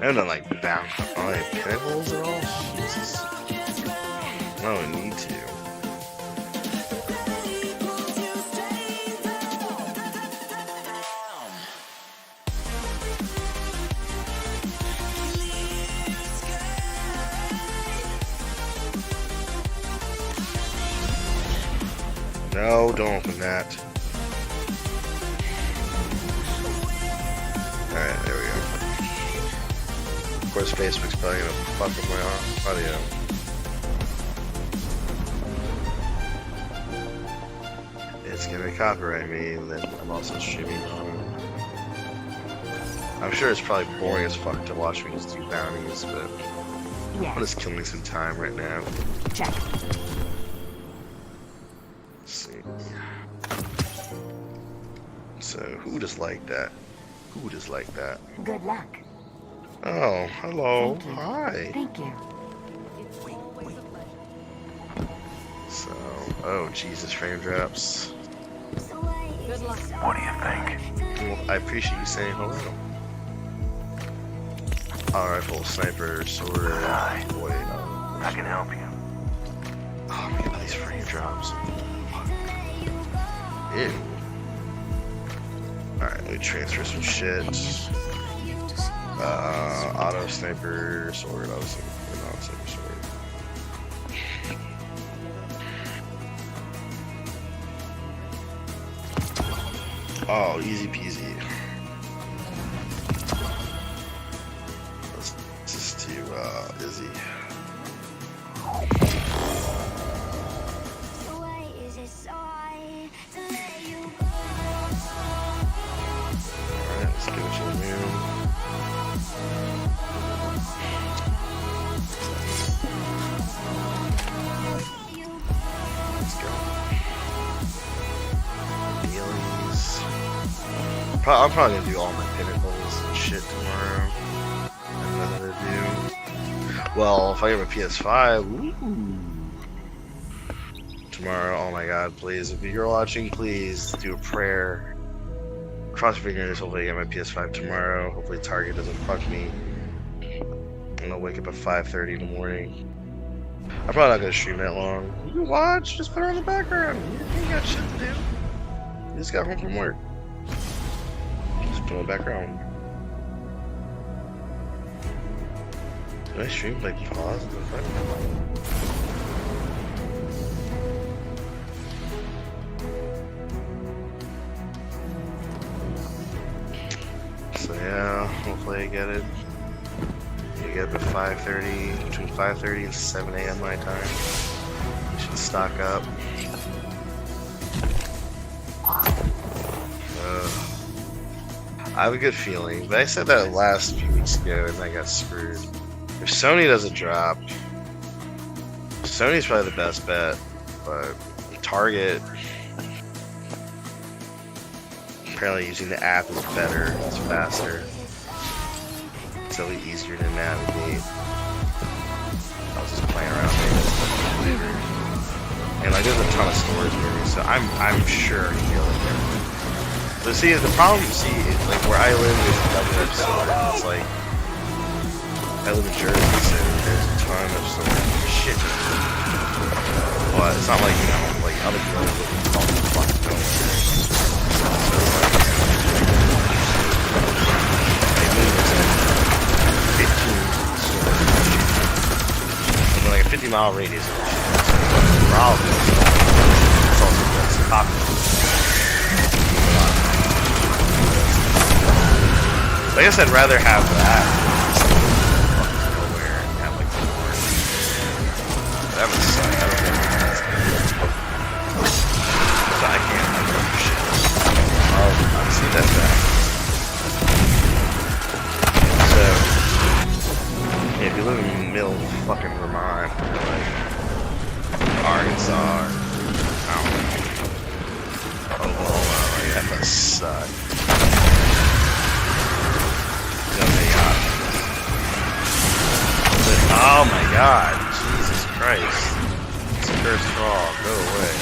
haven't done like bound on like pinnacles at all. Jesus. I don't need to. No, don't open that. Alright, there we go. Of course, Facebook's probably gonna fuck with my audio. It's gonna copyright me, and then I'm also streaming on. I'm sure it's probably boring as fuck to watch me just do bounties, but I'm just killing some time right now. Check. So, who just like that? Who just like that? Good luck. Oh, hello. Hi. Thank you. So, oh, Jesus, frame drops. Good luck. What do you think? Well, I appreciate you saying hello. Alright, full sniper, sword, Hi. boy. I can help you. Oh, man, these frame drops. Ew. Alright, let me transfer some shit. Auto sniper, sword, auto sniper, sword. Oh, easy peasy. Let's just do, Izzy. Let's give it to the moon. Let's go. Healies. I'm probably gonna do all my pinnacles and shit tomorrow. That's what I'm gonna do. Well, if I get my PS5, ooh. Tomorrow, oh my god, please. If you're watching, please do a prayer. Cross your fingers, hopefully I get my PS5 tomorrow. Hopefully Target doesn't fuck me. I'm gonna wake up at 5:30 in the morning. I'm probably not gonna stream that long. You can watch, just put it on the background. You ain't got shit to do. You just got home from work. Just put it on the background. Did I stream like pause? So yeah, hopefully I get it. You get up at 5:30, between 5:30 and 7 a.m. my time. You should stock up. I have a good feeling, but I said that last few weeks ago and I got screwed. If Sony doesn't drop, Sony's probably the best bet, but Target, apparently using the app is better, it's faster, it's a little easier to navigate. I was just playing around there, and like there's a ton of stores near me, so I'm sure you'll get it. But see, the problem, like where I live is a double-edged sword. It's like I live in Jersey, so there's a ton of stores. Shit. But it's not like, you know, like other people live in all the fucking nowhere. I live in 15 stores. And like a 50-mile radius of shit. Problem is, it's also less popular. I guess I'd rather have that nowhere and have like the more. That would suck. I don't know. So I can't do shit. Oh, see that's bad. So yeah, if you live in the middle of fucking Vermont or like Arkansas or I don't know, Oklahoma, like that must suck. Oh my god, Jesus Christ. It's a cursed frog, go away.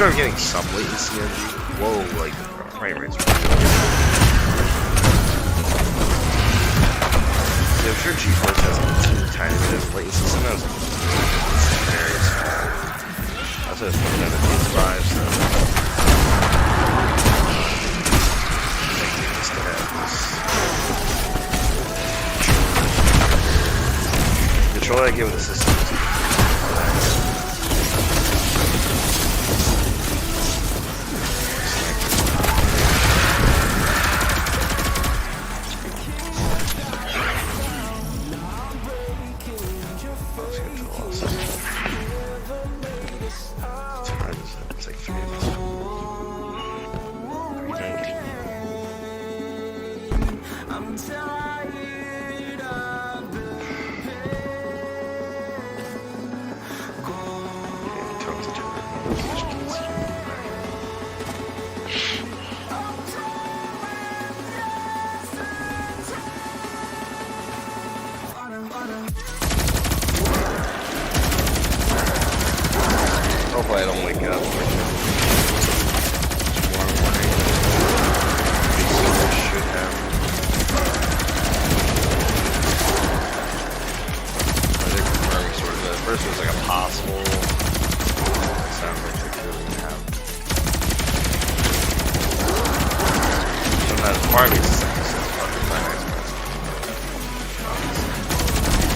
sure I'm getting some latency on you. Whoa, like, frame rate's really low. Yeah, I'm sure GeForce has a tiny bit of latency. Sometimes it's very small. That's what it's putting on the PS5, so. Like, just to have this. Control I give with the system. It's like 3 minutes. 3:19. Hopefully I don't wake up. Tomorrow morning. Should have. I think confirming sort of the first was like a possible. It sounds like they're really gonna have. Sometimes part of me is just like, this is fucking my next person.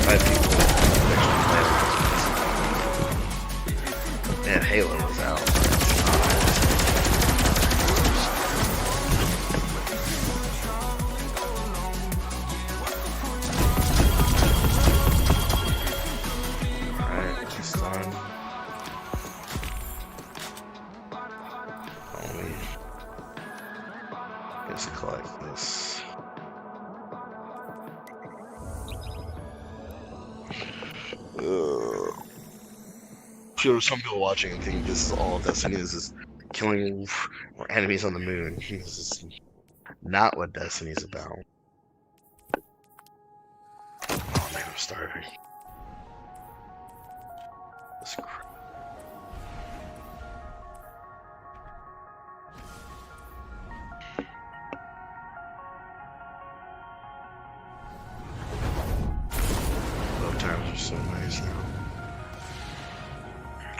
I have people that actually play it. Man, Halo was out. Alright, just done. Only just collect this. Sure, some people watching and think this is all Destiny is, killing more enemies on the moon. This is not what Destiny's about. Oh man, I'm starving. This crap. Load times are so nice now.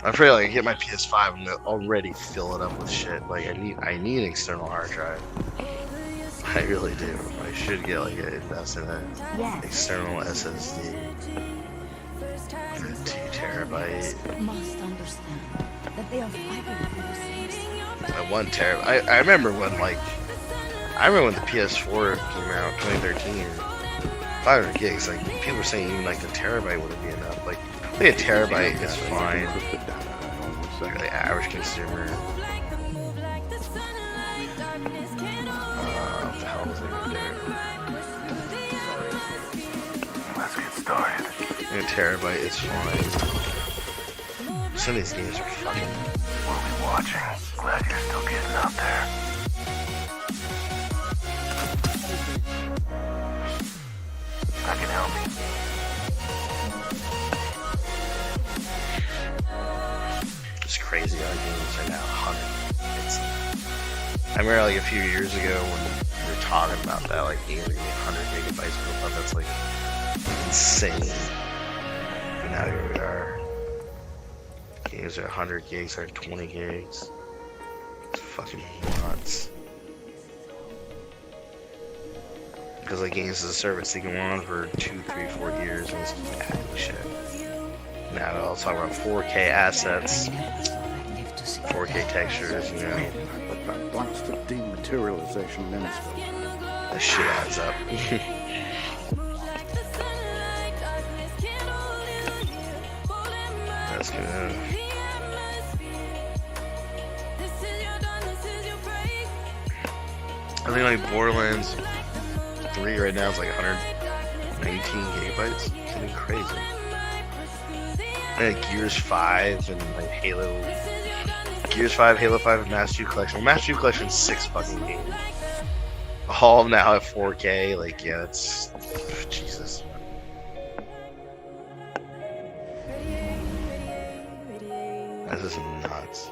I'm afraid like I get my PS5 and they'll already fill it up with shit. Like I need an external hard drive. I really do. I should get like invest in an external SSD. 2 terabyte. Must understand that they are fighting for the same thing. 1 terabyte. I remember when like when the PS4 came out, 2013. 500 gigs. Like people were saying even like the terabyte wouldn't be enough. Like I think a terabyte is fine. Like the average consumer. What the hell was I gonna do? Let's get started. A terabyte is fine. Some of these games are fucking. We'll be watching. Glad you're still getting out there. I can help you. It's crazy how games are now 100. I remember like a few years ago when we were talking about that, like games are getting 100 gigabytes per month. That's like insane. And now here we are. Games are 100 gigs, are 20 gigs. It's fucking nuts. Because like games as a service, they go on for 2, 3, 4 years and it's just adding shit. Now I'll talk about 4K assets, 4K textures, you know. But that blasted dematerialization minister. That shit adds up. That's good. I think like Borderlands 3 right now is like 119 gigabytes. It's getting crazy. And like Gears 5 and like Gears 5, Halo 5, and Master Chief Collection. Well, Master Chief Collection is 6 fucking games. All of them now at 4K. Like, yeah, it's Jesus. That's just nuts.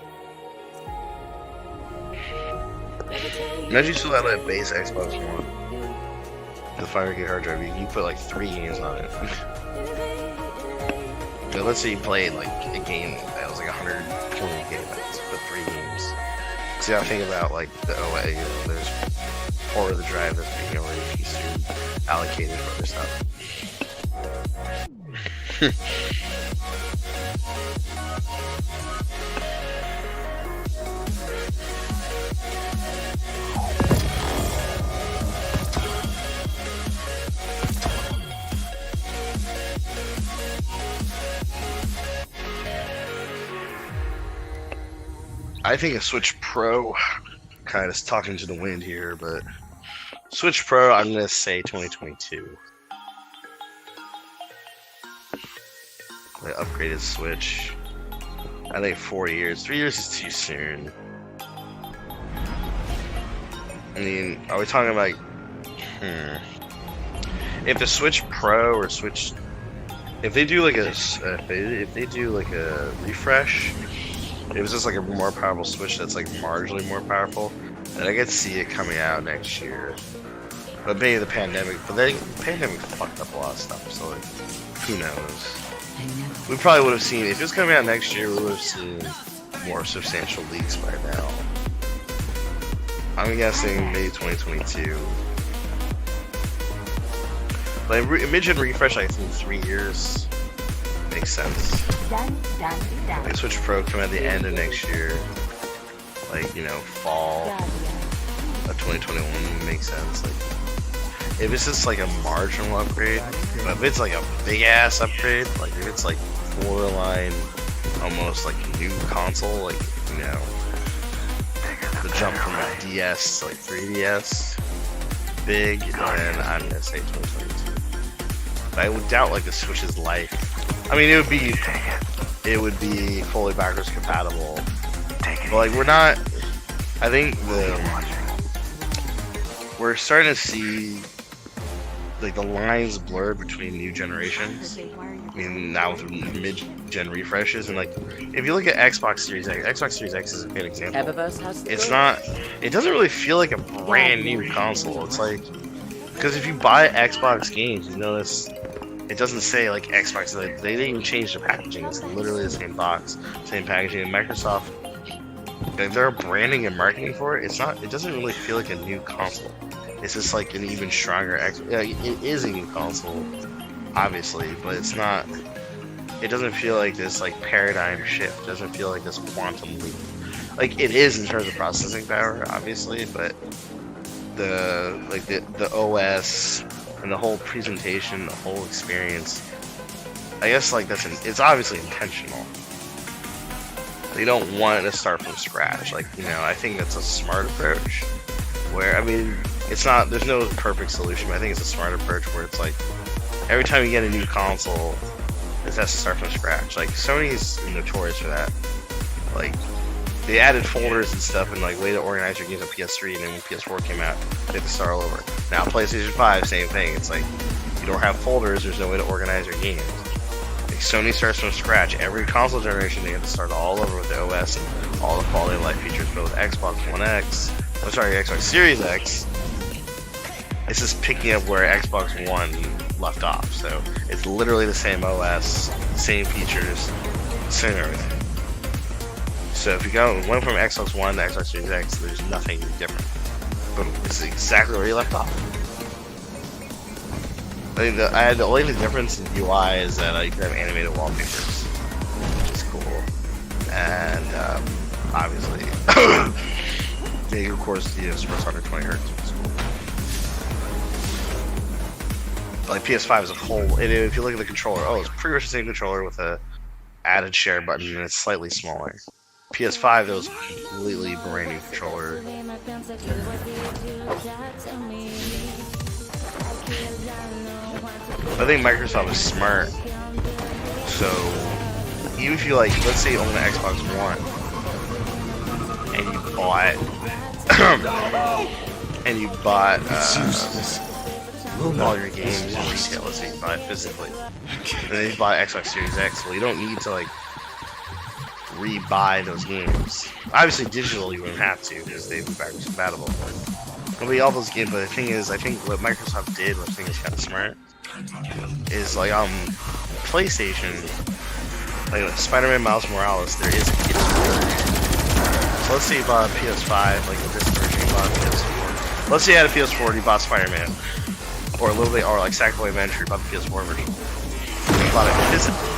Imagine you still had like a base Xbox One. The 500 hard drive, you put like 3 games on it. But let's say you played like a game that was like 120 gigabytes, put 3 games. So you gotta think about like the OA, you know, there's part of the drive that's being already consumed, allocated for other stuff. I think a Switch Pro, kind of talking to the wind here, but Switch Pro, I'm gonna say 2022. The upgraded Switch. I think 4 years. 3 years is too soon. I mean, are we talking about? If the Switch Pro or Switch, if they do like a, if they do like a refresh. It was just like a more powerful Switch that's like marginally more powerful, and I could see it coming out next year. But maybe the pandemic, the pandemic fucked up a lot of stuff, so like, who knows? We probably would have seen, if it was coming out next year, we would have seen more substantial leaks by now. I'm guessing maybe 2022. Like, mid-gen refresh, I think 3 years makes sense. Like Switch Pro come at the end of next year, like, you know, fall of 2021 makes sense. Like, if it's just like a marginal upgrade, but if it's like a big ass upgrade, like if it's like borderline, almost like a new console, like, you know, the jump from a DS to like 3DS, big, then I'm gonna say 2022. But I would doubt like the Switch's life. I mean, it would be fully backwards compatible, but like we're not. I think we're starting to see like the lines blur between new generations. I mean, now with mid-gen refreshes, and like if you look at Xbox Series X, Xbox Series X is a good example. It's not. It doesn't really feel like a brand new console. It's like, because if you buy Xbox games, you notice. It doesn't say like Xbox. Like, they didn't even change the packaging. It's literally the same box, same packaging. And Microsoft, like, their branding and marketing for it, it's not. It doesn't really feel like a new console. It's just like an even stronger. It is a new console, obviously, but it's not. It doesn't feel like this like paradigm shift. It doesn't feel like this quantum leap. Like it is in terms of processing power, obviously, but the OS. And the whole presentation, the whole experience, I guess like it's obviously intentional. They don't want to start from scratch. Like, you know, I think that's a smart approach. Where, I mean, it's not, there's no perfect solution, but I think it's a smart approach where it's like, every time you get a new console, it has to start from scratch. Like, Sony's notorious for that. Like, they added folders and stuff and like way to organize your games on PS3, and then when PS4 came out, they had to start all over. Now PlayStation 5, same thing. It's like you don't have folders, there's no way to organize your games. Like Sony starts from scratch. Every console generation they have to start all over with the OS and all the quality of life features. But with Xbox One X, Xbox Series X, it's just picking up where Xbox One left off. So it's literally the same OS, same features, same everything. So if you went from Xbox One to Xbox Series X, there's nothing different. Boom, this is exactly where you left off. I think the only difference in UI is that you can have animated wallpapers, which is cool, and obviously, yeah, of course, supports 120 Hz, which is cool. Like PS5 as a whole, if you look at the controller, it's pretty much the same controller with a added share button, and it's slightly smaller. PS5, that was completely brand new controller. I think Microsoft is smart. So, even if you like, let's say you own an Xbox One, and you bought all your games in retail, let's say you buy it physically, and then you buy Xbox Series X, well, you don't need to like re-buy those games. Obviously, digital you wouldn't have to because they're backwards compatible. But all those games. But the thing is, I think what Microsoft did, which I think is kind of smart, is like on PlayStation, like with Spider-Man Miles Morales, there is a PS4. So let's say you bought a PS5, like this version, you bought a PS4. Let's say you had a PS4 and you bought Spider-Man, or a little bit, or like Sackboy Adventure, you bought the PS4 version. You bought it physically.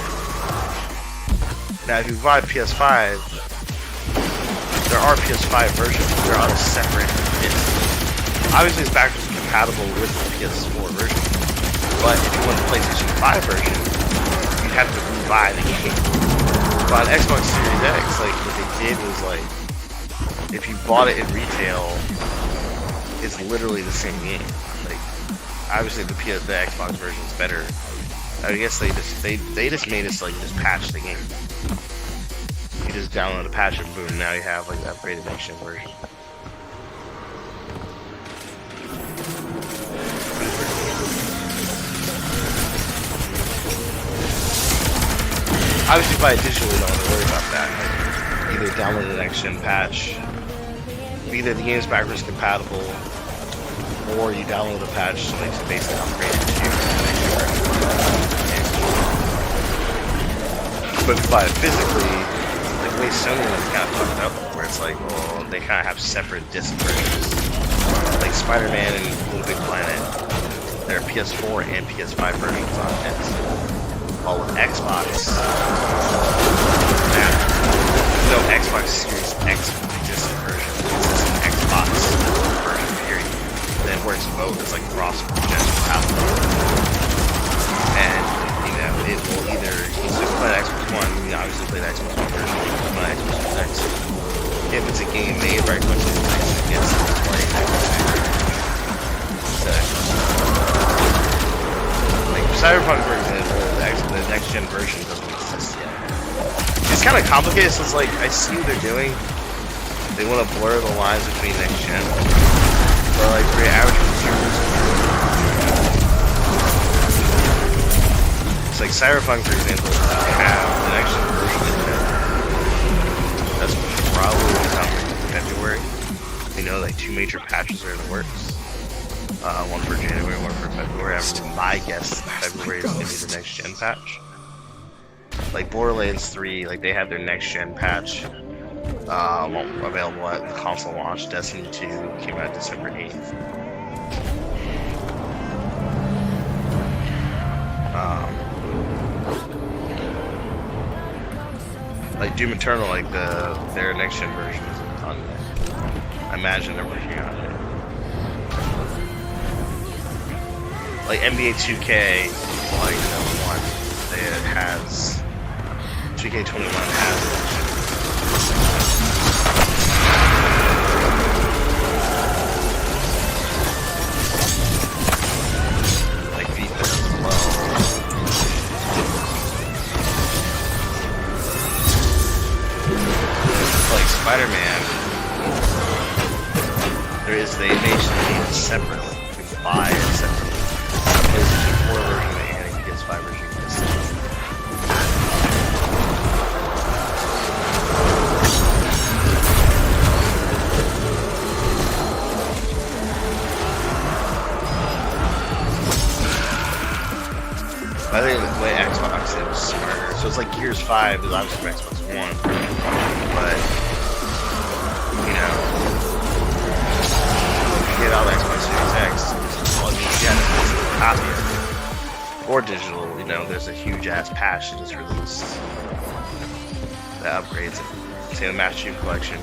Now, if you buy a PS5, there are PS5 versions. They're on a separate disc. Obviously, it's backwards compatible with the PS4 version. But if you want the PlayStation 5 version, you'd have to buy the game. But on Xbox Series X, like what they did was like, if you bought it in retail, it's literally the same game. Like, obviously the Xbox version is better. I guess they just made us like just patch the game. You just download a patch and boom, now you have like the upgraded next gen version. Obviously, by digitally, you don't have to worry about that. Like, either download the next gen patch, either the game's backwards compatible, or you download the patch so it's basically upgraded to the next gen version. But if you buy it physically, like the way Sony was kind of fucked up, where it's like, well, they kind of have separate disc versions. Like Spider-Man and Little Big Planet, there are PS4 and PS5 versions on disc. While with Xbox, no Xbox Series X disc version, it's an Xbox version period. Then it works both, it's like cross-gen compatible. And it will either, you can play the Xbox One, you can obviously play the Xbox One version, you can play the Xbox One X. If it's a game made right quickly, it gets to play Xbox like Cyberpunk, for example, the next gen version doesn't exist yet. It's kind of complicated, so it's like, I see what they're doing. They want to blur the lines between next gen. But like, for your average consumers, it's like Cyberpunk, for example, have the next gen version in there. That's probably coming in February. You know, like 2 major patches are in the works. One for January, one for February. My guess, February is going to be the next gen patch. Like Borderlands 3, like they have their next gen patch available at the console launch. Destiny 2 came out December 8th. Like Doom Eternal, like their next gen version is on there. I imagine they're working on it. Like NBA 2K, like one, it has 2K21 has like FIFA as well. Like Spider-Man, they made it separately. You can buy it separately. PlayStation 4 version and a PS5 version. I think the way Xbox is smarter. So it's like Gears 5 is obviously for Xbox One, but you know, if you get out the Xbox Series X, all you get is a physical copy of it. Or digital, you know, there's a huge ass patch that is released that upgrades it. Say the Master Chief Collection.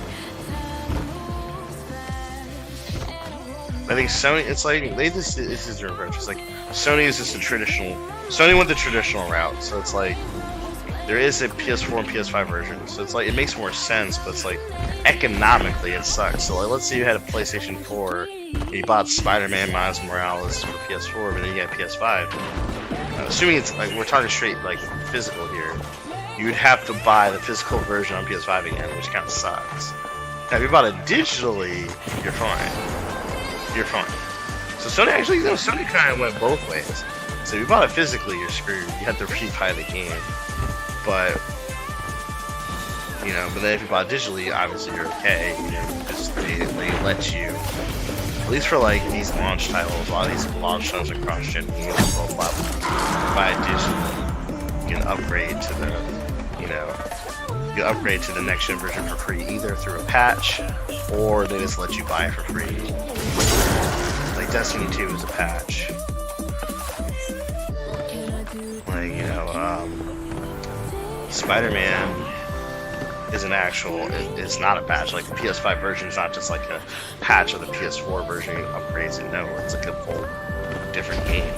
I think Sony, it's like, this is their approach. It's like, Sony is just a traditional, Sony went the traditional route, so it's like, there is a PS4 and PS5 version, so it's like, it makes more sense, but it's like, economically it sucks. So like, let's say you had a PlayStation 4, and you bought Spider-Man Miles Morales for PS4, but then you got PS5. Assuming it's, like, we're talking straight, like, physical here, you would have to buy the physical version on PS5 again, which kind of sucks. Now, if you bought it digitally, you're fine. You're fine. So Sony actually, you know, Sony kind of went both ways. So if you bought it physically, you're screwed. You have to rebuy the game. But You know, but then if you bought digitally, obviously you're okay. You know, because they let you, at least for like these launch titles, a lot of these launch titles are cross-gen games on both platforms. If you buy digitally, you can upgrade to the, you know, you can upgrade to the next gen version for free, either through a patch or they just let you buy it for free. Like Destiny 2 is a patch. Like, you know, Spider-Man is an actual, it's not a patch. Like the PS5 version is not just like a patch of the PS4 version and upgrades it. No, it's like a whole different game.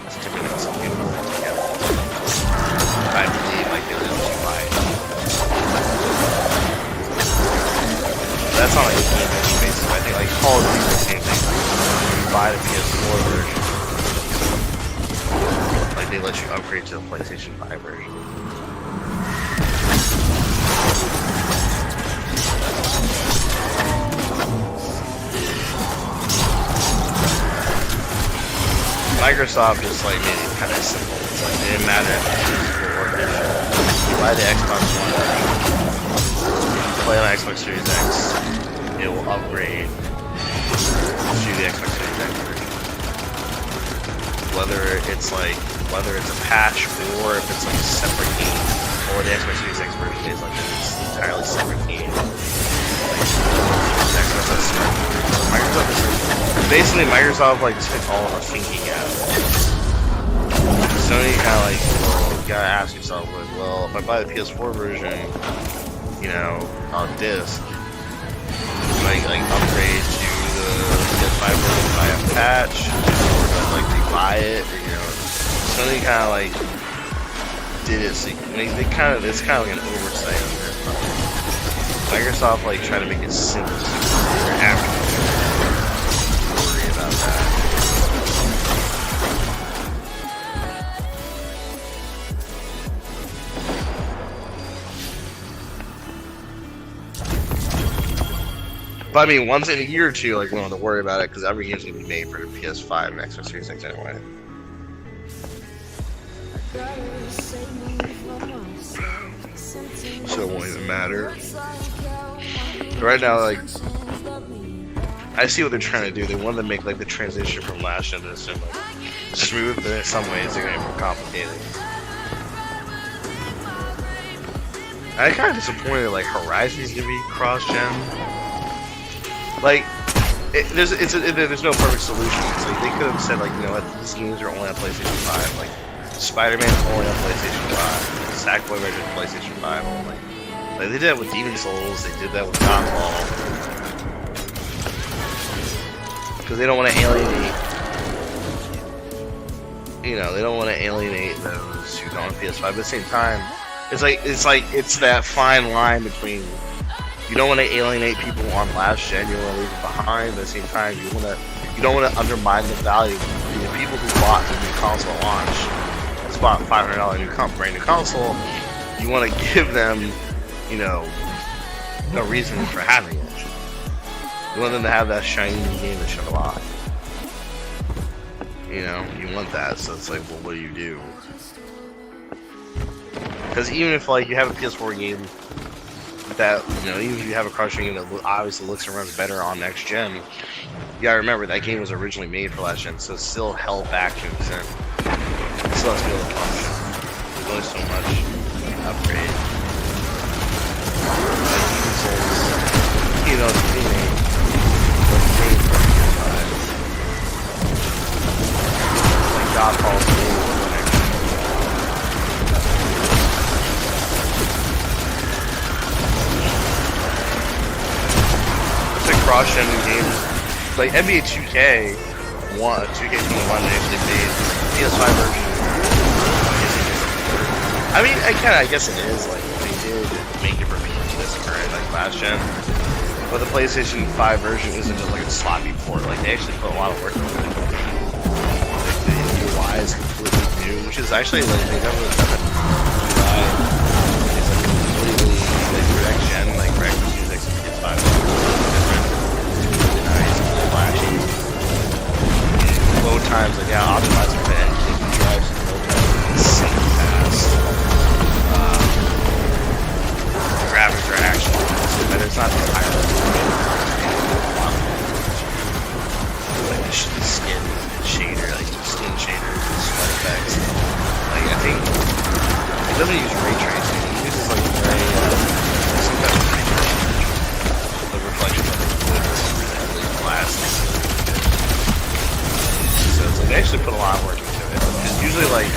It's different than some people put together. I believe like they let you buy it. That's not like a game basis. I think like Call of Duty is the same thing. You buy the PS4 version, like they let you upgrade to the PlayStation 5 version. Microsoft just like made it kind of simple. It's like it didn't matter if it was physical or digital. You buy the Xbox One version, if you play on Xbox Series X, it will upgrade to the Xbox Series X version. Whether it's a patch or if it's like a separate game, or the Xbox Series X version is like an entirely separate game. Microsoft like took all the thinking out of it. Sony kind of like, well, you gotta ask yourself, like, well, if I buy the PS4 version, you know, on disc, like upgrade to the PS5 version by a patch, or like they buy it, or, you know, Sony kind of like did it. So they kind of, it's kind of like an oversight on their part. Microsoft like trying to make it simple so you're happy. Worry about that. But I mean, once in a year or two, like we don't have to worry about it because every game's gonna be made for the PS5 and Xbox Series X anyway. So it won't even matter. But right now, like, I see what they're trying to do. They want to make like the transition from last gen to this gen like smooth, but in some ways they're gonna be more complicated. I'm kind of disappointed. Like Horizon's gonna be cross-gen. Like, there's no perfect solution. It's like they could have said like, you know what, these games are only on PlayStation 5. Like Spider-Man's only on PlayStation 5. Sackboy version on PlayStation 5 only. Like they did that with Demon Souls. They did that with Godfall. Because they don't want to alienate. You know, they don't want to alienate those who don't have PS5. But at the same time, it's that fine line between. You don't want to alienate people on last gen. You want to leave them behind. But at the same time, you don't want to undermine the value of the people who bought the new console launch. Just bought a $500 brand new console. You want to give them, you know, no reason for having it. You want them to have that shiny new game to show off. You know, you want that. So it's like, well, what do? Because even if like you have a PS4 game. That, you know, even if you have a cross-gen game that obviously looks and runs better on next gen, you gotta remember that game was originally made for last gen, so it's still held back to an extent. It still has to be able to function. There's only so much upgrade. You know, it's remake. It's made for PS5. Like Godfall's made for the next gen. Cross-gen games like NBA 2K 2K21 actually made PS5 version. I mean, I guess it is like they did make it for PS current like last gen, but the PlayStation 5 version isn't just like a sloppy port. Like they actually put a lot of work into it. Like the UI is completely new, which is actually like they never done it. It's like completely like for next gen, like for Xbox Series X and PS5. Flashy. Load times, like yeah, optimizing for anything drives and load times insane fast. doesn't use ray tracing. He uses like very some kind of ray tracing. The reflection of the glass. So it's like they actually put a lot of work into it. It's usually like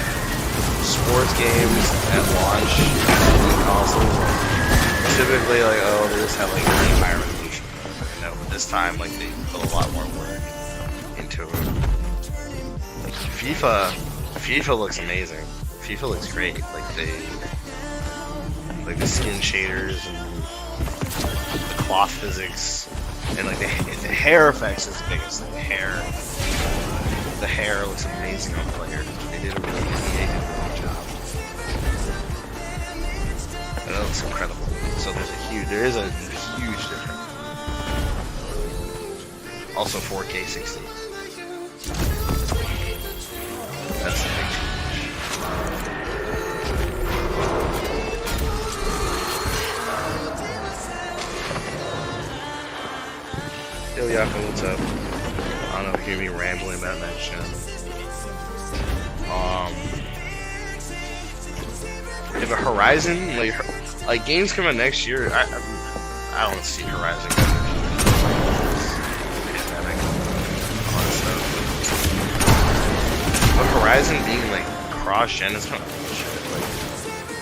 sports games at launch consoles. Typically like, oh, they just have like a really high resolution. You know, but this time like they put a lot more work into it. Like FIFA looks amazing. FIFA looks great. Like the skin shaders and the cloth physics and like the hair effects is the biggest thing. The hair looks amazing on players. They did a really good job. And that looks incredible. So there is a huge difference. Also 4K 60. That's the big change. Yo, Yako, what's up? I don't know if you hear me rambling about that shit. If a Horizon, like games come out next year, I don't see Horizon pandemic, honestly. But Horizon being like cross-gen is kind of bullshit. Like,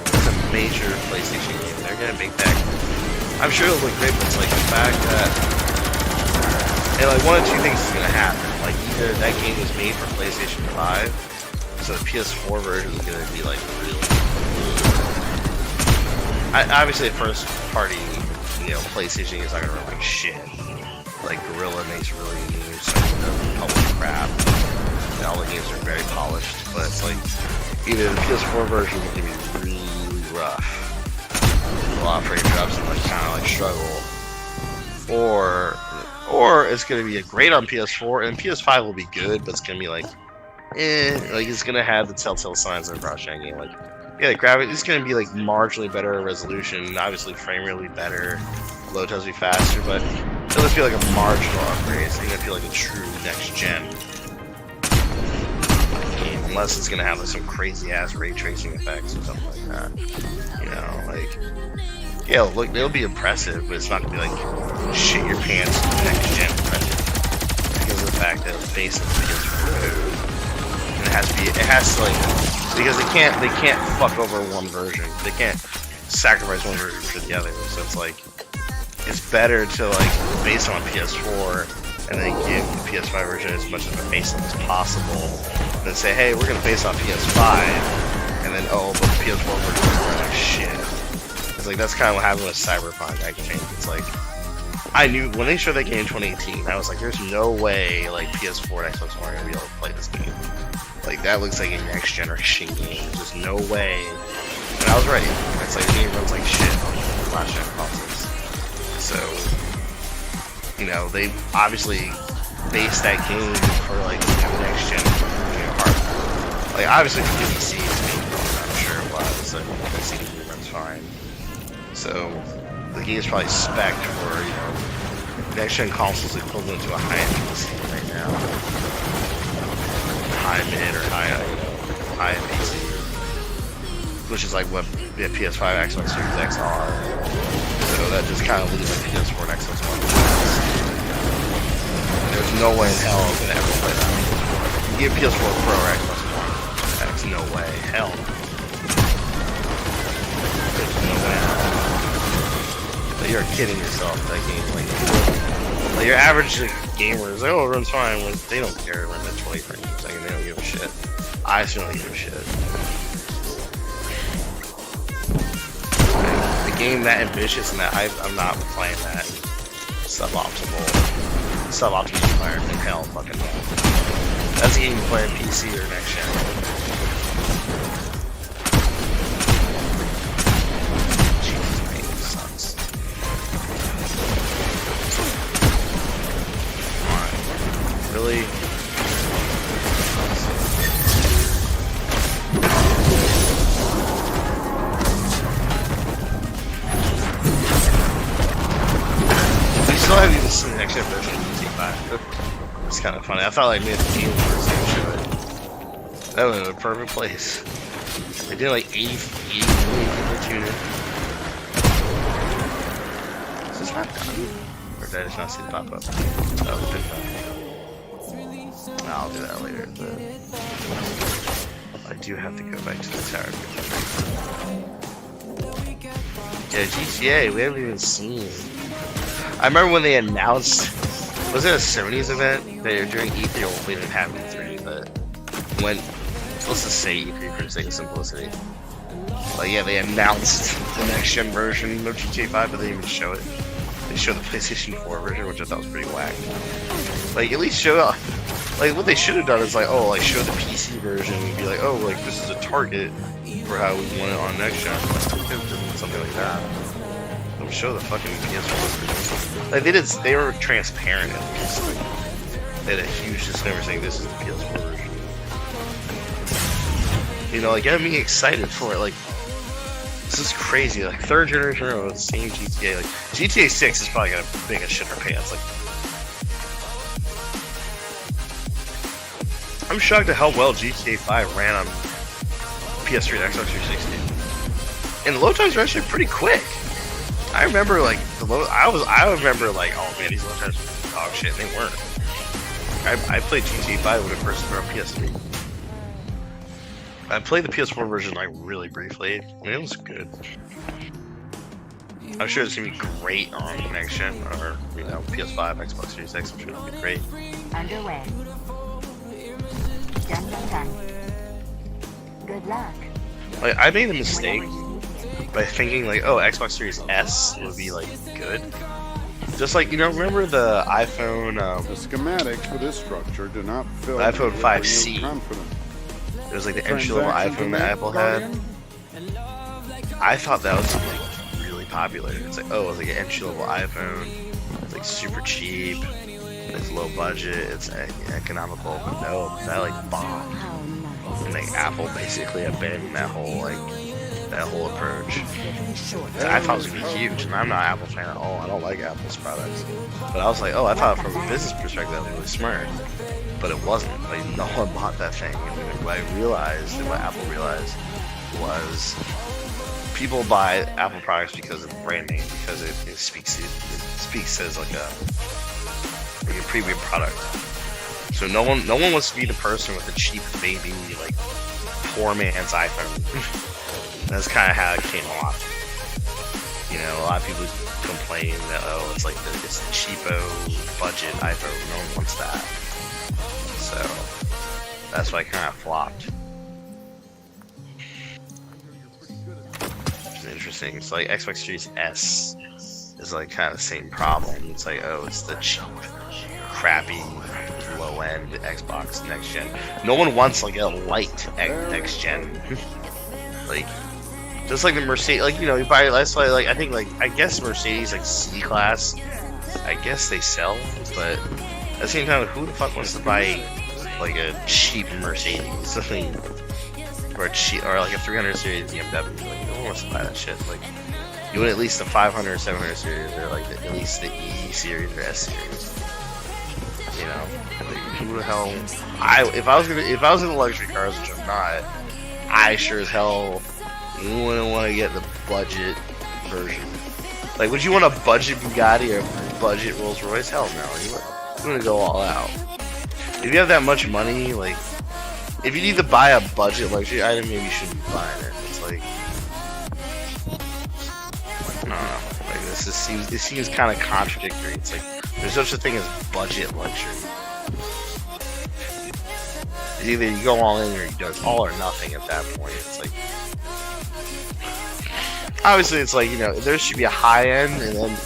it's a major PlayStation game. They're gonna make that. I'm sure it'll look great, but it's like the fact that, and like one of two things is gonna happen. Like either that game was made for PlayStation 5, so the PS4 version is gonna be like really. Obviously, first party, PlayStation is not gonna run like shit. Like Guerrilla makes really new public crap, and all the games are very polished. But it's like either the PS4 version is gonna be really rough, a lot of frame drops and like kind of like struggle, or it's gonna be great on PS4 and PS5 will be good, but it's gonna be like, like it's gonna have the telltale signs of a cross-gen game, like. Yeah, the graphics is going to be like marginally better resolution. Obviously, frame rate will be better, load times will be faster, but it doesn't feel like a marginal upgrade. It's going to feel like a true next gen game, unless it's going to have like some crazy ass ray tracing effects or something like that. Like yeah, look, it'll be impressive, but it's not going to be like shit your pants next gen impressive because of the fact that it's based on PS4. And it has to like. Because they can't fuck over one version. They can't sacrifice one version for the other. So it's like, it's better to like base on PS4 and then give the PS5 version as much of a baseline as possible. Then say, hey, we're gonna base on PS5, and then but the PS4 version is like shit. It's like that's kind of what happened with Cyberpunk. I think it's like I knew when they showed that game in 2018, I was like, there's no way like PS4 and Xbox One are gonna be able to play this game. Like, that looks like a next generation game. There's no way. And I was right. It's like the game runs like shit on last gen consoles. So, they obviously based that game for like next gen hardware. Like, obviously for PC, I'm sure it was. So, the CD runs fine. So, the game's probably spec'd for, next gen consoles equivalent to a high-end PC right now. High mid or high PC, which is like what PS5, Xbox Series X are. So that just kind of leaves like PS4 and Xbox One. There's no way in hell I'm gonna ever play that. You give PS4 Pro or Xbox One, that's no way. Hell, there's no way. But you're kidding yourself. That game, like your average gamer is like, oh, it runs fine. When they don't care when it's 20 frames per second. They don't give a shit. I still don't give a shit. Like, the game that ambitious and that hype, I'm not playing that suboptimal environment. Hell, fucking no. That's a game you play on PC or next gen. Really? We still haven't even seen the next gen version of PT5. It's kind of funny. I thought like maybe the game was going to show it. That was a perfect place. They did like 80 million people tune in. Is this not done? Or did I just not see the pop-up? Oh, it's been done. I'll do that later, but I do have to go back to the tower. Yeah, GTA, we haven't even seen. I remember when they announced, was it a Sony's event? They were doing E3, well, we didn't have E3, but when, let's just say E3 for the sake of simplicity. Like, yeah, they announced the next gen version of GTA 5, but they didn't even show it. They showed the PlayStation 4 version, which I thought was pretty whack. Like, at least show, like, what they should have done is, like, oh, like, show the PC version and be like, oh, like, this is a target for how we want it on next gen. Something like that. Don't show the fucking PS4 version. Like, they were transparent at least. Like, they had a huge disclaimer saying this is the PS4 version. You know, like, getting me excited for it. Like, this is crazy. Like, third generation in a row, the same GTA. Like, GTA 6 is probably gonna make a shit in our pants. Like, I'm shocked at how well GTA 5 ran on PS3 and Xbox 360. And the load times are actually pretty quick. I remember like I remember like, oh man, these load times are dog shit. They weren't. I played GTA 5 when it first came out on PS3. I played the PS4 version like really briefly. I mean, it was good. I'm sure it's gonna be great on next gen or PS5, Xbox Series X. I'm sure it'll be great. Underway. Done. Good luck. Like, I made a mistake by thinking like, oh, Xbox Series S would be like good. Just like, remember the iPhone The schematics for this structure do not fill the iPhone me with 5C. renewed confidence. It was like the entry-level iPhone that Apple had. I thought that was like really popular. It's like, oh, it's like an entry-level iPhone. It's like super cheap. It's low budget. It's economical. But no, that like bombed. And like Apple basically abandoned that whole approach. I thought it was gonna be huge, and I'm not an Apple fan at all. I don't like Apple's products. But I was like, oh, I thought from a business perspective that was really smart. But it wasn't. Like, no one bought that thing. And what I realized, and what Apple realized, was people buy Apple products because of brand name, because it speaks as like a premium product. So no one wants to be the person with the cheap baby, like poor man's iPhone. That's kind of how it came off. A lot of people complain that it's like it's the cheapo budget iPhone. No one wants that. So that's why it kind of flopped. Which is interesting. It's like Xbox Series S is like kind of the same problem. It's like, oh, it's the cheap, crappy, low-end Xbox next gen. No one wants like a light next gen. Like, just like the Mercedes, like you buy. That's why, like, I think, like, I guess Mercedes like C-Class, I guess they sell, but at the same time, who the fuck wants to buy like a cheap Mercedes, or like a 300 series BMW? Like, no one wants to buy that shit. Like, you want at least the 500, 700 series, or like at least the E series or S series. Like, who the hell? If I was into luxury cars, which I'm not, I sure as hell wouldn't want to get the budget version. Like, would you want a budget Bugatti or a budget Rolls Royce? Hell no. You want to go all out. If you have that much money, like, if you need to buy a budget luxury item, maybe you shouldn't be buying it. It's like, I don't know. Like, this seems kind of contradictory. It's like, there's such a thing as budget luxury. It's either you go all in or you do. It's all or nothing at that point. It's like, obviously, it's like, there should be a high end, and then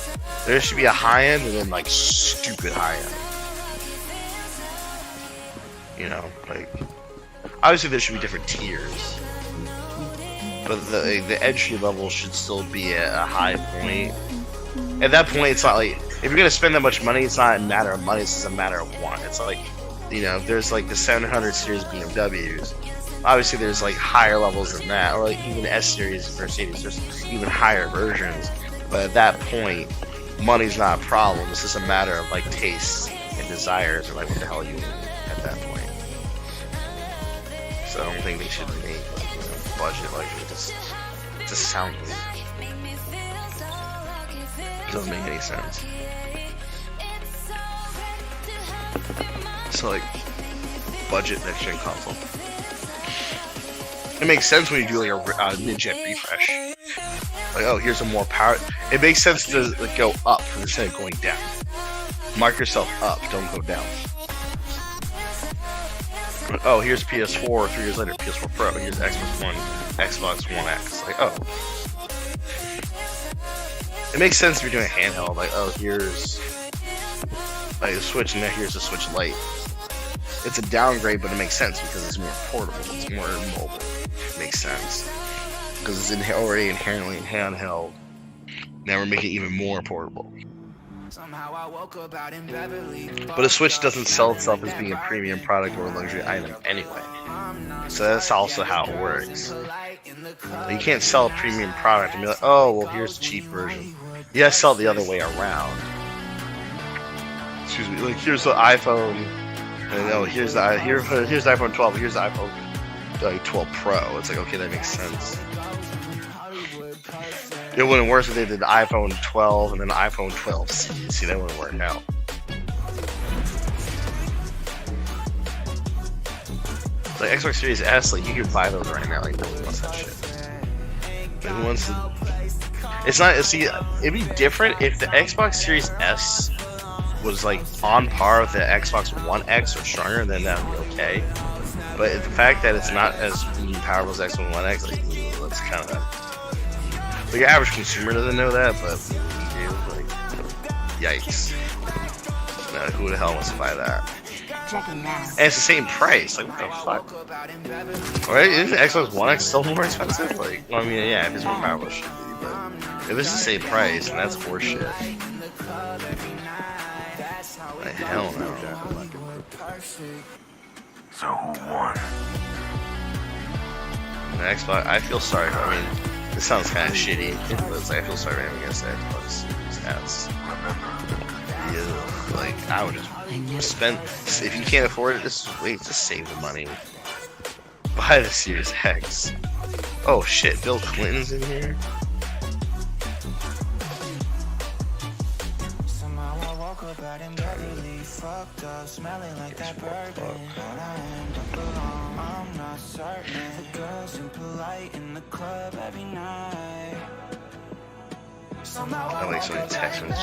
like stupid high end. Like, obviously there should be different tiers, but the entry level should still be at a high point. At that point, it's not like, if you're gonna spend that much money, it's not a matter of money. It's just a matter of want. It's like, if there's like the 700 series BMWs. Obviously, there's like higher levels than that, or like even S series Mercedes. There's even higher versions. But at that point, money's not a problem. It's just a matter of like tastes and desires, or like what the hell you want at that point. So I don't think they should make budget. Like it just sounds weird. It doesn't make any sense. So like budget next gen console. It makes sense when you do like a mid-gen refresh. Like, oh, here's a more power. It makes sense to like, go up instead of going down. Mark yourself up, don't go down. Oh, here's PS4. 3 years later, PS4 Pro. Here's Xbox One, Xbox One X. Like, oh, it makes sense if you're doing a handheld. Like, oh, here's like a Switch, and then here's a Switch Lite. It's a downgrade, but it makes sense because it's more portable. It's more mobile. It makes sense because it's already inherently handheld. Now we're making it even more portable. But a Switch doesn't sell itself as being a premium product or a luxury item anyway. So that's also how it works. You can't sell a premium product and be like, oh, well, here's the cheap version. You gotta sell it the other way around. Excuse me. Like, here's the iPhone. And oh, here's the iPhone 12. Here's the iPhone 12 Pro. It's like, okay, that makes sense. It wouldn't work if they did the iPhone 12 and then the iPhone 12C. See, that wouldn't work out. Like Xbox Series S, like you could buy those right now. Like no one wants that shit. Like, who wants to? It's not. See, it'd be different if the Xbox Series S was like on par with the Xbox One X or stronger. Then that would be okay. But the fact that it's not as powerful as Xbox One X, like that's kind of. Like, your average consumer doesn't know that, but we do. Like, yikes. Now, who the hell wants to buy that? Checking now. And it's the same price. Like, what the fuck? Alright, isn't Xbox One X still more expensive? Like, well, I mean, yeah, if it's more powerful, it should be. But if it's the same price, then that's horseshit. Like, hell no. So who won? The Xbox, I feel sorry. I mean, it sounds kind of shitty, but it's like I feel sorry for him against the Xbox Series S. Yeah, like I would just spend. If you can't afford it, just wait. Just save the money. Buy the Series X. Oh shit, Bill Clinton's in here. Oh wait, somebody texted me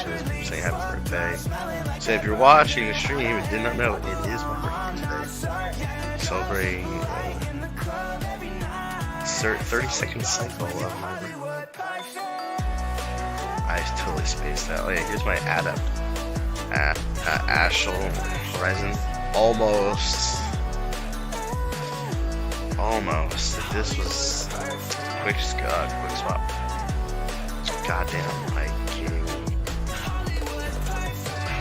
saying happy birthday. So if you're watching the stream and did not know, it is my birthday today. Celebrating 32nd cycle of my birthday. I totally spaced out. Oh yeah, here's my Ashel Horizon. Almost. This was quick swap. Goddamn, my king.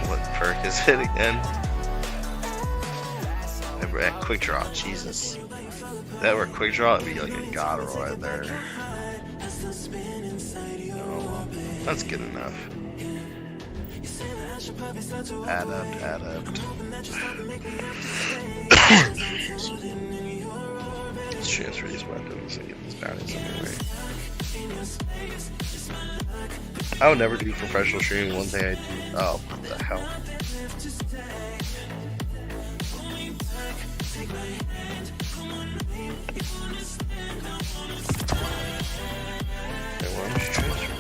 What perk is it again? At quick draw, Jesus. If that were quick draw, it'd be like a god roll right there. Oh, that's good enough. Add up. Let's transfer these weapons and get these bounties anyway. I would never do professional streaming. One thing I do. Oh, what the hell? Okay, why don't you transfer?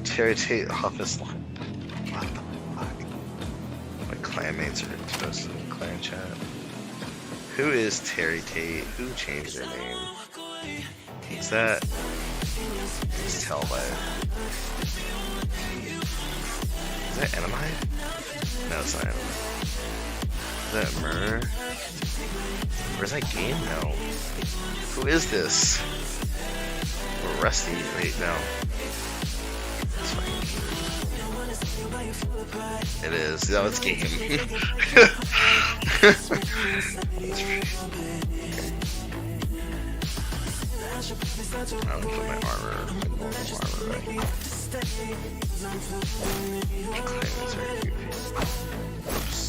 Terry Tate office line. What the fuck? My clanmates are posted in clan chat. Who is Terry Tate? Who changed their name? Is that? Just tell by. Is that Enemy? No, it's not Enemy. Is that Murder? Where's that game? No. Who is this? Or Rusty? Wait, no. It is. No, it's game. I'm gonna put my normal armor right. Claimants are goofy. Oops.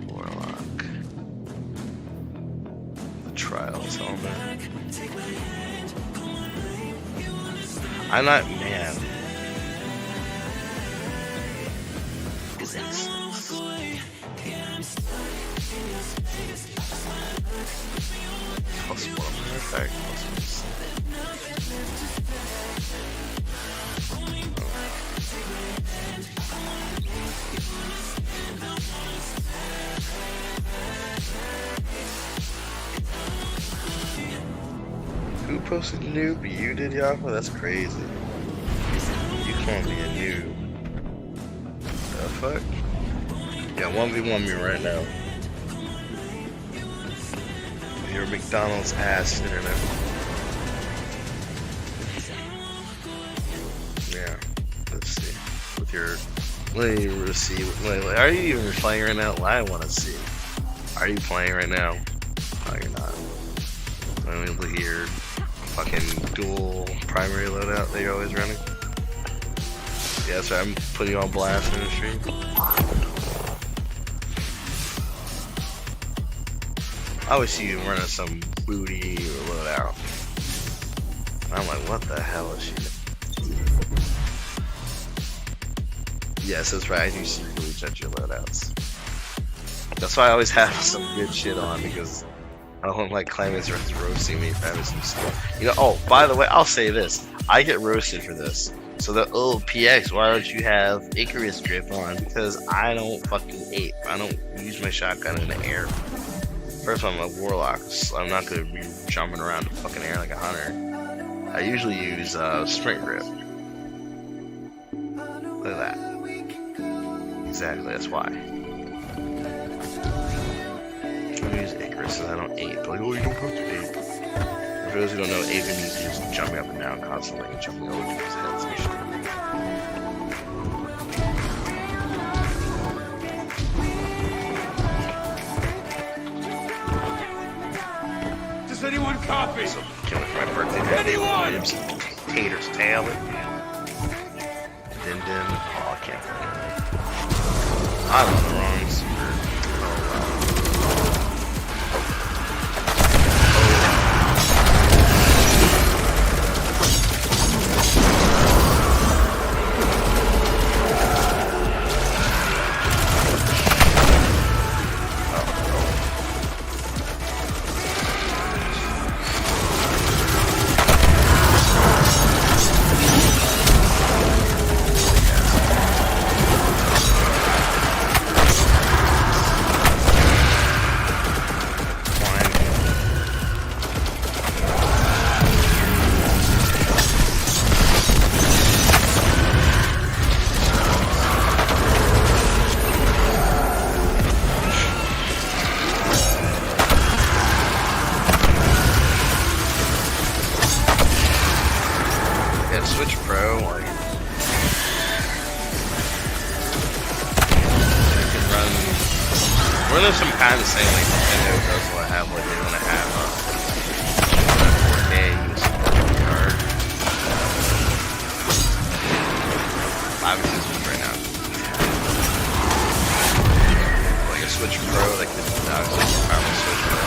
Warlock. The Trials helmet. I'm not, man. Plus one effect. Who posted noob? You did, Yahoo? That's crazy. You can't be a noob. The fuck? Yeah, 1v1 me right now. Your McDonald's ass internet. Yeah, let's see. With your, let me see. Wait, are you even playing right now? I want to see. Are you playing right now? No, you're not. Let me look at your fucking dual primary loadout that you're always running. Yeah, so I'm putting you on blast in the stream. I always see you running some booty or loadout. I'm like, what the hell is she? Yes, that's right. I do see boots at your loadouts. That's why I always have some good shit on, because I don't like claimants roasting me for having some stuff. You know, oh, by the way, I'll say this. I get roasted for this. So the PX, why don't you have Icarus Drift on? Because I don't fucking ape. I don't use my shotgun in the air. First of all, I'm a warlock, so I'm not gonna be jumping around the fucking air like a hunter. I usually use sprint grip. Look at that. Exactly, that's why. I use Icarus so I don't ape. Like, oh, you don't have to ape. For those who don't know, aping means just jumping up and down constantly and jumping over people's heads and shit. Does anyone copy? So, killing for my birthday. Anyone? Tater's tail. Dim dim. Oh, I can't. I'm on the wrong super. Switch Pro, or you can run some kind of same like Nintendo does what have like they want to have 4K USB card. Obviously this right now. Like a Switch Pro, like the obviously powerful Switch Pro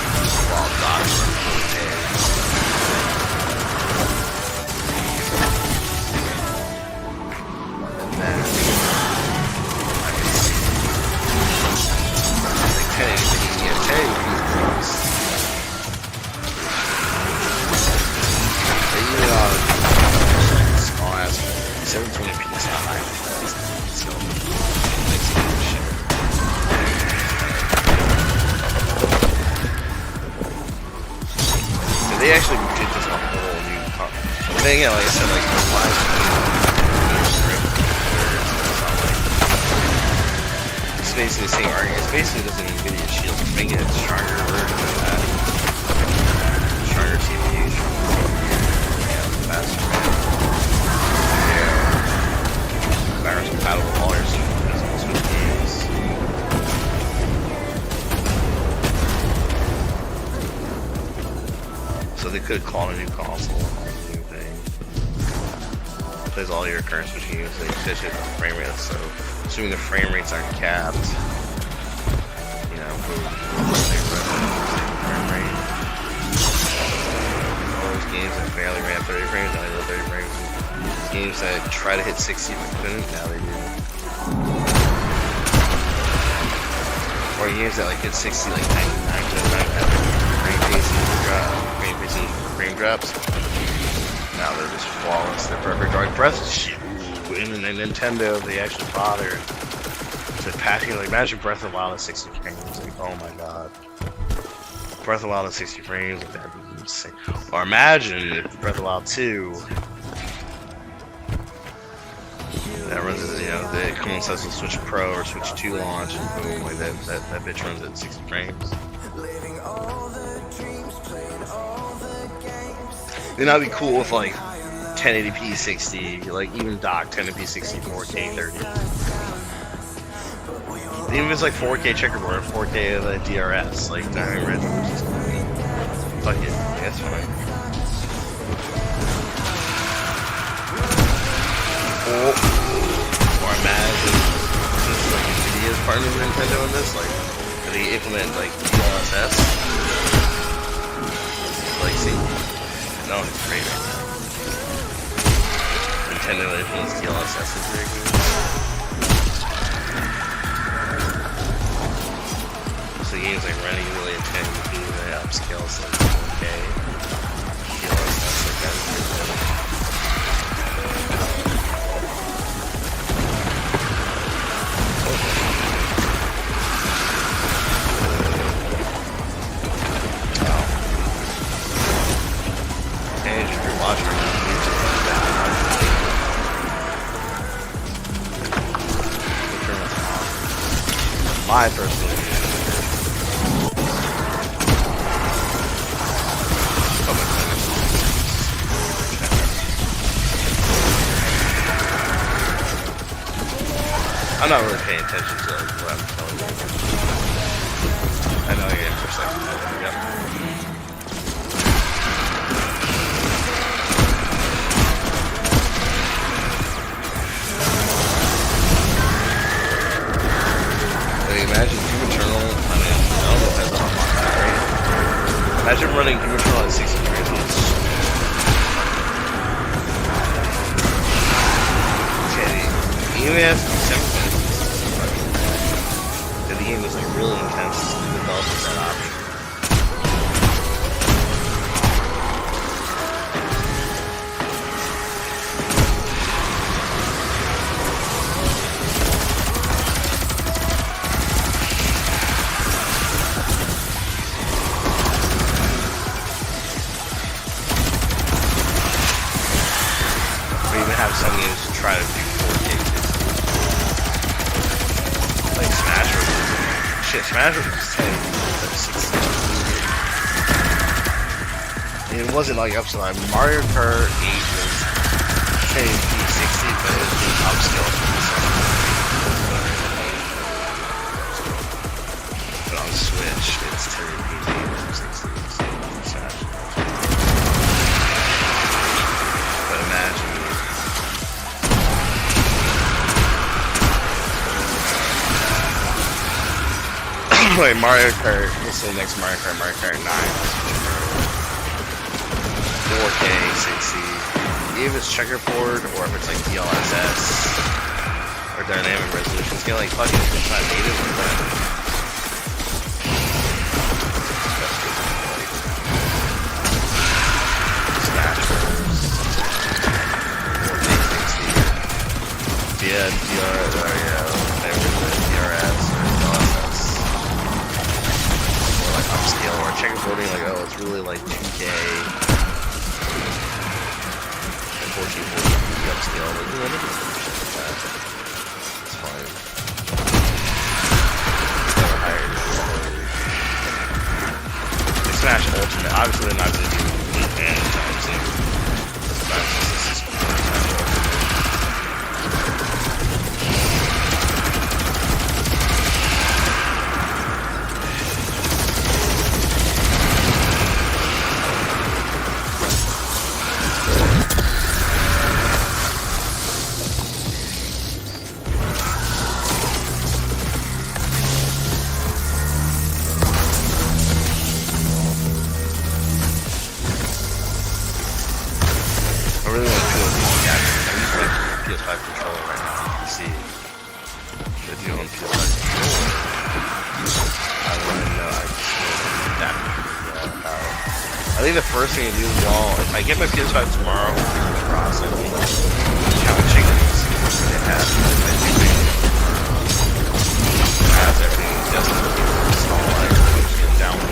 while dots run 4K. They actually did just a whole new thing, yeah, like I said, like the live it's basically the same argument. It's basically just an NVIDIA Shield, just making it a stronger version of that. Stronger CPU. Yeah, faster. Yeah. Virus compatible with all your Switch games. So they could have called a new console. plays all your current switching games, so you switch it the frame rate. So, assuming the frame rates aren't capped, you know, frame rate. All those games that barely ran 30 frames, only go 30 frames. Games that try to hit 60 but couldn't, now they do. Or games that like hit 60 like 99 have frame drops. Now they're just flawless. They're perfect. Like Breath in Nintendo, they actually bothered to patching. Like imagine Breath of the Wild at 60 frames. Like oh my god, Breath of the Wild at 60 frames. Like that'd be insane. Or imagine if Breath of the Wild 2. That runs, you know, they come on sets with Switch Pro or Switch 2 launch, and boom, like that bitch runs at 60 frames. Then that'd be cool with like 1080p 60, like even dock 1080p 60, 4K 30. Even if it's like 4K checkerboard or 4K of the DRS, like Diamond Red, fuck it, that's fine. Or imagine this is like Nvidia's partner with Nintendo in this, like they implement like DLSS. Like see, no, it's great right now. Nintendo implements DLSS is very good. So the game's like running really intense, they upscale so it's okay. DLSS like that is pretty good. My personal opinion. I'm not really paying attention to like, what I'm telling you. I know I get it for a second. Yep. Imagine Doom Eternal, I mean, I don't know if that's on my right? Imagine running Doom Eternal at 60 frames. Okay, even if 7 minutes, the game was like really intense, the developers that option. Some games try to do 4K. Like Smash Bros. Shit, Smash Bros. was 10. It wasn't like upscale. Mario Kart 8 was 1080p 60, but it was being upscaled from the but on Switch, it's 1080p 60. Smash. But imagine. Like Mario Kart, let's say next Mario Kart 9, 4K 60, even if it's checkerboard or if it's like DLSS or dynamic resolution scale, like fucking it's not native or that. Smash Bros. 4K 60. Yeah, DRS or DRS. Upscale or checkerboarding, like oh, it's really like 2K, like 1440 upscale, like you know, look at shit like that. It's fine. It's never higher than Smash Ultimate. Obviously, they're not going to do anytime soon. Smash Ultimate. PS5 controller right now. You can see if you own PS5 controller, I want to know. I just know that I think the first thing to do, well, if I get my PS5 tomorrow, process count chickens. It has everything just installing. I'm just gonna download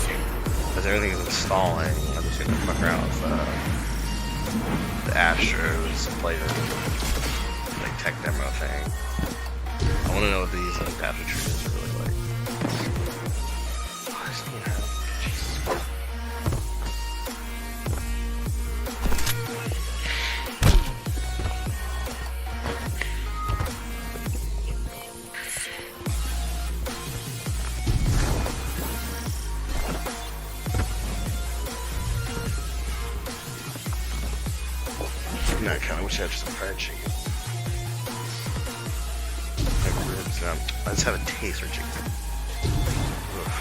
it. As everything is installing, I'm just gonna fuck around with the Astros player like tech demo thing. I want to know what these path intrusions are really like. No, I kind of wish I had just a fried chicken. Like ribs, I just have a taste for chicken. Oof.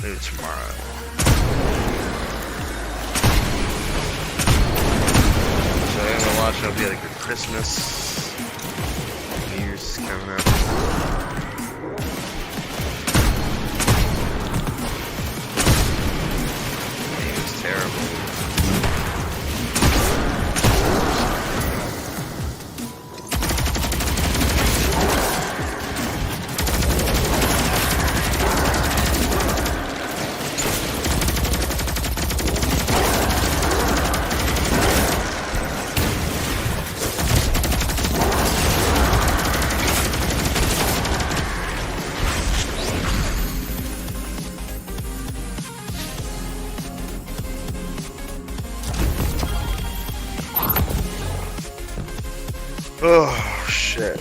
Maybe tomorrow. So I'm gonna watch. It'll be like a Christmas, New Year's coming up. It's terrible. Oh, shit.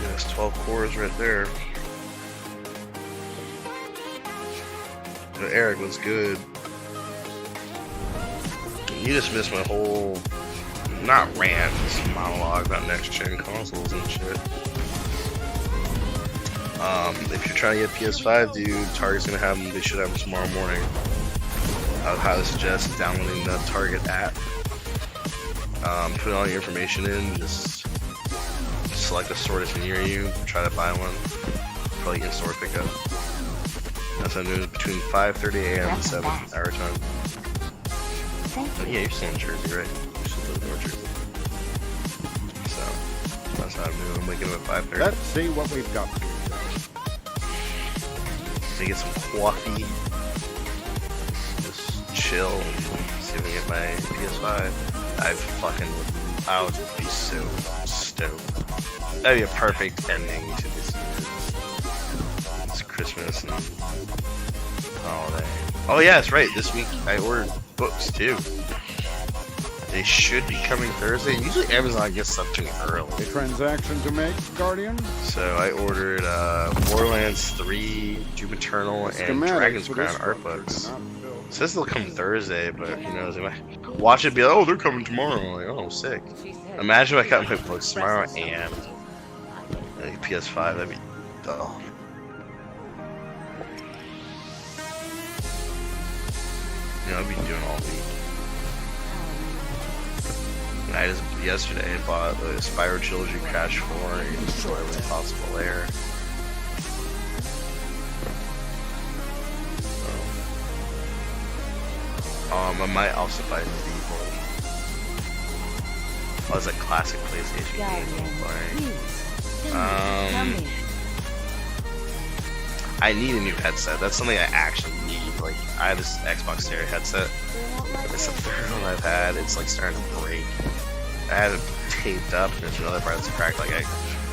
That's 12 cores right there. Eric was good. You just missed my whole, not rant, just monologue about next-gen consoles and shit. If you're trying to get PS5, dude, Target's gonna have them. They should have them tomorrow morning. I would highly suggest downloading the Target app. Put all your information in. Just select a store that's near you. Try to buy one. Probably in-store pickup. That's what I'm doing between 5:30 a.m. and 7 our time. Oh, yeah, you're still in Jersey, right? You're still living in North Jersey. So, that's how I'm doing. I'm waking up at 5:30. Let's see what we've got for you. To get some coffee. Just chill and see if I can get my PS5. I would be so stoked. That'd be a perfect ending to this year. It's Christmas and holiday. Oh yeah, that's right. This week I ordered books too. They should be coming Thursday. Usually Amazon gets stuff to me early. A transaction to make, Guardian? So I ordered Borderlands 3, Doom Eternal, and Dragon's Crown art books. It says they'll come Thursday, but who knows? I might watch it and be like, oh, they're coming tomorrow. I'm like, oh, sick. Imagine if I got my books tomorrow and like, PS5. That'd be dull. You know, I'd be doing all week. And I just yesterday bought the Spyro Trilogy Crash 4 and destroy every possible layer. I might also buy Medieval. Oh, it's a classic PlayStation game I'm playing. I need a new headset. That's something I actually need. Like, I have this Xbox Series headset. It's the third one I've had. It's like starting to break. I had it taped up, and there's another part that's cracked. Like,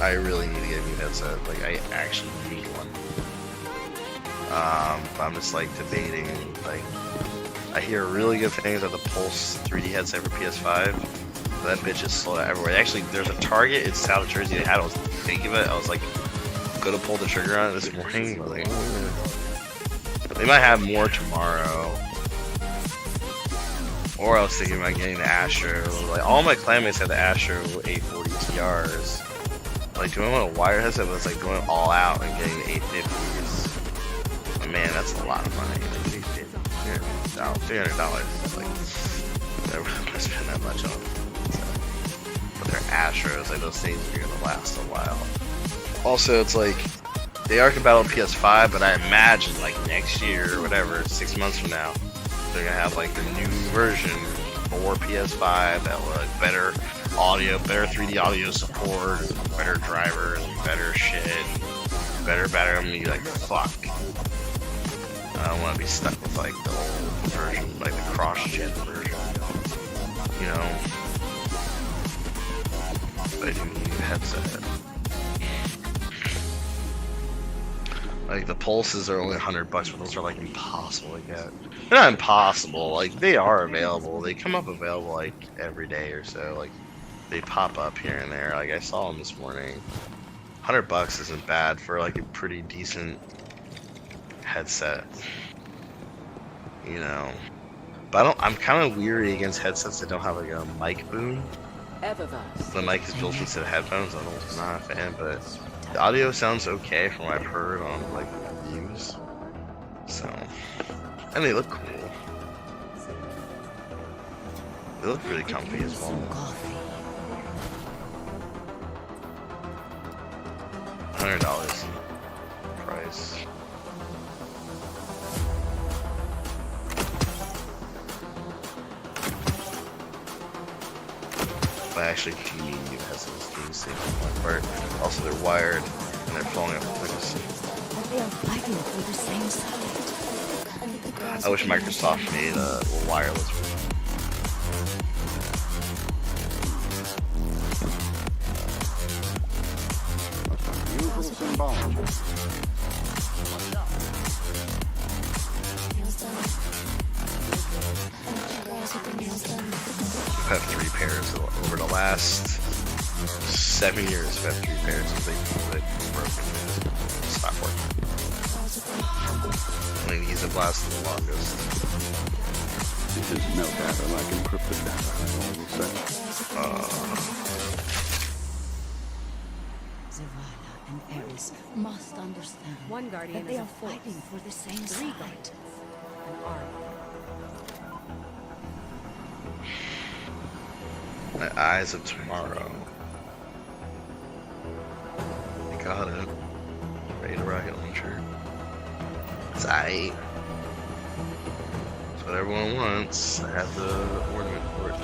I really need to get a new headset. Like, I actually need one. But I'm just like debating. Like, I hear really good things about the Pulse 3D headset for PS5. That bitch is slow everywhere. Actually, there's a Target in South Jersey that had. I was thinking of it. I was like, gonna pull the trigger on it this morning. I was like, they might have more tomorrow. Or I was thinking about getting the Astro. Like all my clanmates had the Astro 840 TRs. Like, do I want a wire headset? But it's like going all out and getting the 850s. But man, that's a lot of money. Like, $300. Like, never gonna spend that much on. But they're Astros. Like those things are gonna last a while. Also, it's like they are compatible with PS5, but I imagine like next year or whatever, 6 months from now, they're gonna have like the new version for PS5 that will like better audio, better 3D audio support, better drivers, better shit, better battery. I'm gonna be like, fuck. I don't want to be stuck with like the old version, like the cross-gen version. You know, but I do need a headset. Like the pulses are only $100, but those are like impossible to get. They're not impossible. Like they are available. They come up available like every day or so. Like they pop up here and there. Like I saw them this morning. $100 isn't bad for like a pretty decent headset. You know, but I'm kind of weary against headsets that don't have like a mic boom. The mic is built into the headphones. I'm not a fan, but the audio sounds okay from what I've heard on like reviews. So, and they look cool. They look really comfy as well. $100 price. I actually do need new headsets to be safe on my part. Also, they're wired and they're falling off. They are fighting for the same side. I wish Microsoft made a wireless one. Usual symbology. I've had 3 pairs over the last 7 years. I've had 3 pairs of things that broken and stopped working. I mean, these have lasted the longest. This is no data like encrypted data, I always say. Zavala and Eris must understand One guardian that they is a are force. fighting for the same 3 side. guardians. An army. My Eyes of Tomorrow. I got it. Ready to rocket launcher. It's aight. It's what everyone wants. I have the ornament for it.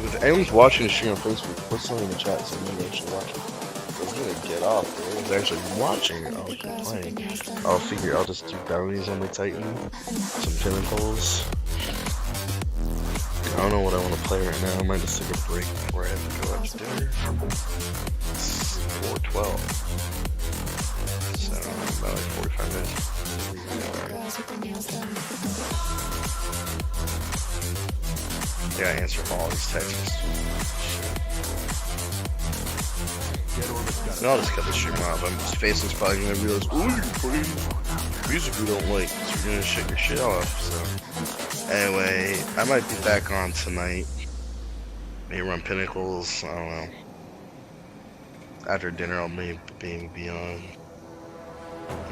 If anyone's watching the stream on Facebook, put something in the chat so you actually watch it. I was gonna get off, but I was actually watching it. I was playing. I'll just do bounties on the Titan, some pinnacles. I don't know what I want to play right now. I might just take a break before I have to go out to dinner. It's 4:12, so about like 45 minutes. Yeah, I answer all these texts. No, I'll just cut the stream off. His Facebook's probably gonna realize, oh, you're playing music we don't like, so you're gonna shut your shit off. So, anyway, I might be back on tonight. Maybe run Pinnacles. I don't know. After dinner, I'll maybe be on.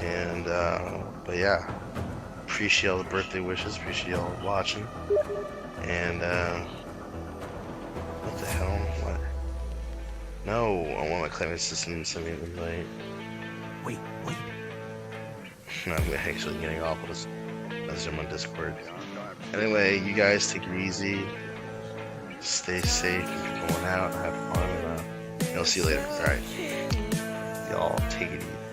And, but yeah. Appreciate all the birthday wishes. Appreciate y'all watching. And, what the hell? What? No, I want my claimant system to send me an invite. Wait. No, I'm actually getting off with this message on my Discord. Anyway, you guys take it easy. Stay safe if you're going out. Have fun. And I'll see you later. Alright. Y'all take it easy.